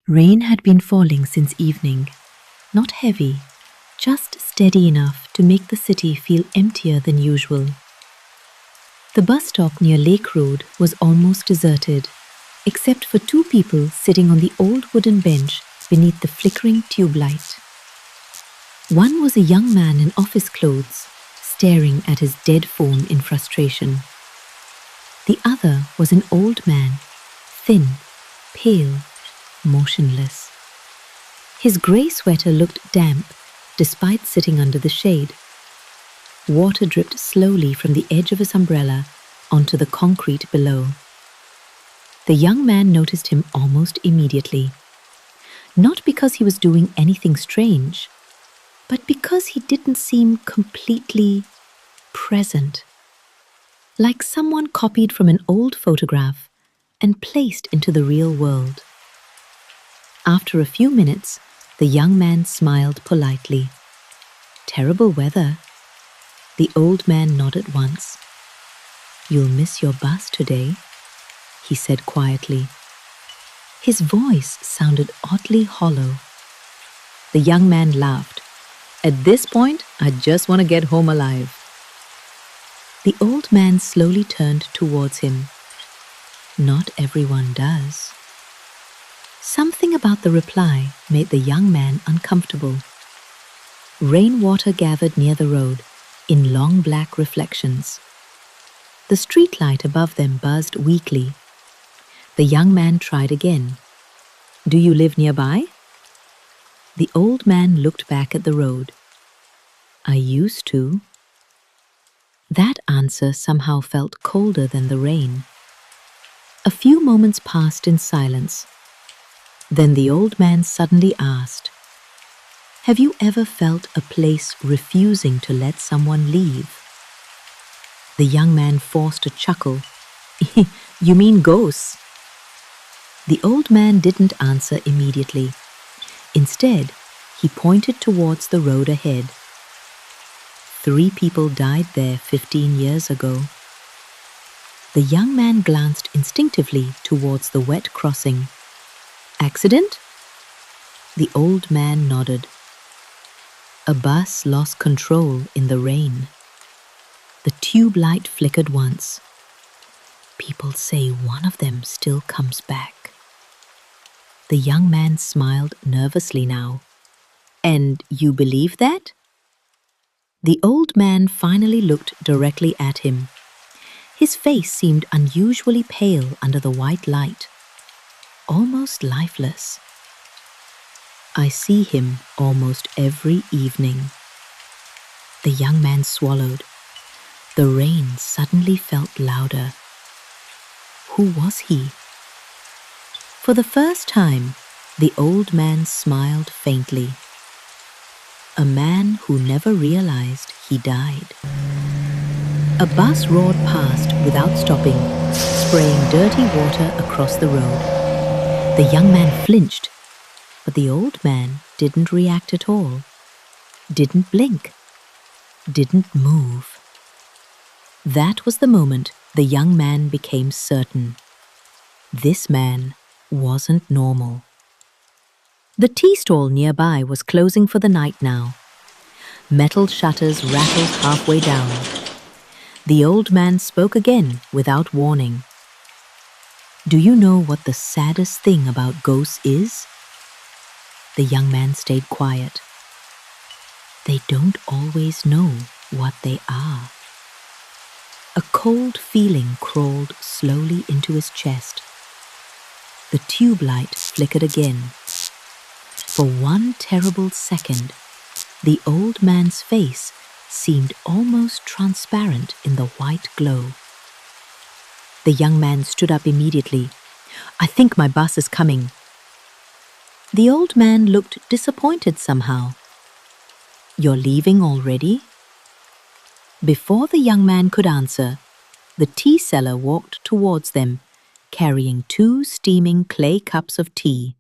Rain had been falling since evening, not heavy, just steady enough to make the city feel emptier than usual. The bus stop near Lake Road was almost deserted, except for two people sitting on the old wooden bench beneath the flickering tube light. One was a young man in office clothes, staring at his dead phone in frustration. The other was an old man, thin, pale, motionless. His grey sweater looked damp despite sitting under the shade. Water dripped slowly from the edge of his umbrella onto the concrete below. The young man noticed him almost immediately, not because he was doing anything strange, but because he didn't seem completely present, like someone copied from an old photograph and placed into the real world. After a few minutes, the young man smiled politely. "Terrible weather." The old man nodded once. "You'll miss your bus today," he said quietly. His voice sounded oddly hollow. The young man laughed. "At this point, I just want to get home alive." The old man slowly turned towards him. "Not everyone does." Something about the reply made the young man uncomfortable. Rainwater gathered near the road in long black reflections. The streetlight above them buzzed weakly. The young man tried again. "Do you live nearby?" The old man looked back at the road. "I used to." That answer somehow felt colder than the rain. A few moments passed in silence. Then the old man suddenly asked, "Have you ever felt a place refusing to let someone leave?" The young man forced a chuckle. "You mean ghosts?" The old man didn't answer immediately. Instead, he pointed towards the road ahead. 3 people died there 15 years ago. The young man glanced instinctively towards the wet crossing. "Accident?" The old man nodded. A bus lost control in the rain. The tube light flickered once. "People say one of them still comes back." The young man smiled nervously now. "And you believe that?" The old man finally looked directly at him. His face seemed unusually pale under the white light, almost lifeless. "I see him almost every evening." The young man swallowed. The rain suddenly felt louder. Who was he? For the first time, the old man smiled faintly. A man who never realized he died. A bus roared past without stopping, spraying dirty water across the road. The young man flinched, but the old man didn't react at all, didn't blink, didn't move. That was the moment the young man became certain. This man wasn't normal. The tea stall nearby was closing for the night now. Metal shutters rattled halfway down. The old man spoke again without warning. "Do you know what the saddest thing about ghosts is?" The young man stayed quiet. "They don't always know what they are." A cold feeling crawled slowly into his chest. The tube light flickered again. For one terrible second, the old man's face seemed almost transparent in the white glow. The young man stood up immediately. "I think my bus is coming." The old man looked disappointed somehow. "You're leaving already?" Before the young man could answer, the tea seller walked towards them, carrying 2 steaming clay cups of tea.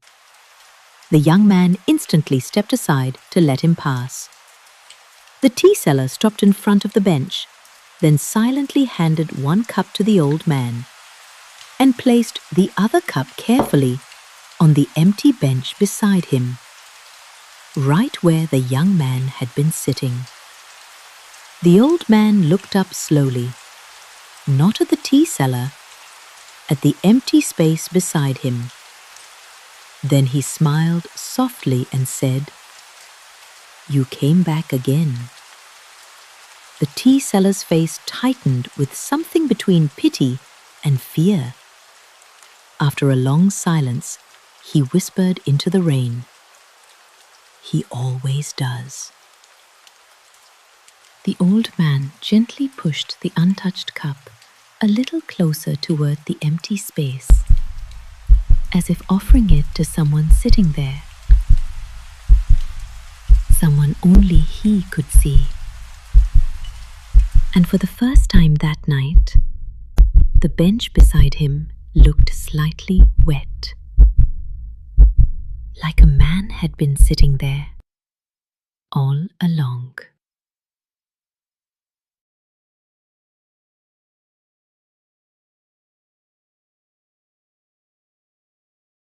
The young man instantly stepped aside to let him pass. The tea seller stopped in front of the bench, then silently handed 1 cup to the old man and placed the other cup carefully on the empty bench beside him, right where the young man had been sitting. The old man looked up slowly, not at the tea seller, at the empty space beside him. Then he smiled softly and said, "You came back again." The tea seller's face tightened with something between pity and fear. After a long silence, he whispered into the rain, "He always does." The old man gently pushed the untouched cup a little closer toward the empty space, as if offering it to someone sitting there, someone only he could see. And for the first time that night, the bench beside him looked slightly wet, like a man had been sitting there.